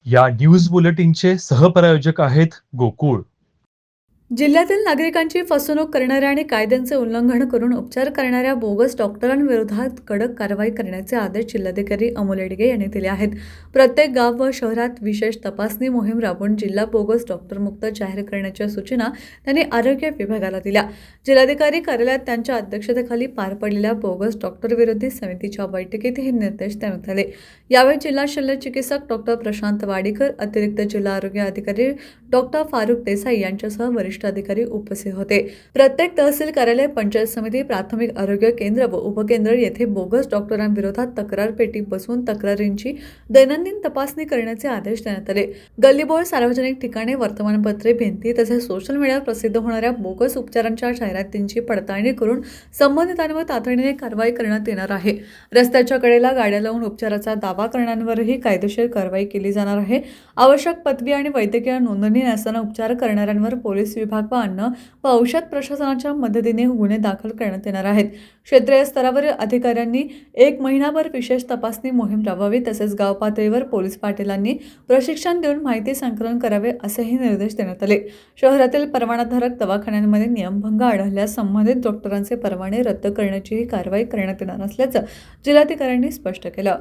या न्यूज बुलेटिनचे सहप्रायोजक आहेत गोकुळ. जिल्ह्यातील नागरिकांची फसवणूक करणाऱ्या आणि कायद्यांचे उल्लंघन करून उपचार करणाऱ्या बोगस डॉक्टरांविरोधात कडक कारवाई करण्याचे आदेश जिल्हाधिकारी अमोल येडगे यांनी दिले आहेत. प्रत्येक गाव व शहरात विशेष तपासणी मोहीम राबवून जिल्हा बोगस डॉक्टर मुक्त जाहीर करण्याच्या सूचना त्यांनी आरोग्य विभागाला दिल्या. जिल्हाधिकारी कार्यालयात त्यांच्या अध्यक्षतेखाली पार पडलेल्या बोगस डॉक्टर विरोधी समितीच्या बैठकीत हे निर्देश देण्यात आले. यावेळी जिल्हा शल्य चिकित्सक डॉक्टर प्रशांत वाडीकर, अतिरिक्त जिल्हा आरोग्य अधिकारी डॉक्टर फारुख देसाई यांच्यासह वरिष्ठ अधिकारी उपस्थित होते. प्रत्येक तहसील कार्यालय, पंचायत समिती, प्राथमिक आरोग्य केंद्र व उपकेंद्र येथे बोगस डॉक्टरांविरोधात तक्रार पेटी बसवून तक्रारींची दैनंदिन तपासणी करण्याचे आदेश देण्यात आले. गल्लीबोळ, सार्वजनिक ठिकाणे, वर्तमानपत्रे, भिंती तसेच सोशल मीडियावर प्रसिद्ध होणाऱ्या बोगस उपचारांच्या जाहिरातींची पडताळणी करून संबंधितांवर तातडीने कारवाई करण्यात येणार आहे. रस्त्याच्या कडेला गाड्या लावून उपचाराचा दावा करणाऱ्यांवरही कायदेशीर कारवाई केली जाणार आहे. आवश्यक पदवी आणि वैद्यकीय नोंदणी नसताना उपचार करणाऱ्यांवर पोलीस विभाग व अन्न व औषध प्रशासनाच्या मदतीने गुन्हे दाखल करण्यात येणार आहेत. क्षेत्रीय स्तरावरील अधिकाऱ्यांनी 1 महिनाभर विशेष तपासणी मोहीम राबवावी तसेच गाव पातळीवर पोलीस पाटीलांनी प्रशिक्षण देऊन माहिती संकलन करावे असेही निर्देश देण्यात आले. शहरातील परवानाधारक दवाखान्यांमध्ये नियमभंग आढळल्यास संबंधित डॉक्टरांचे परवाने रद्द करण्याचीही कारवाई करण्यात येणार असल्याचं जिल्हाधिकाऱ्यांनी स्पष्ट केलं.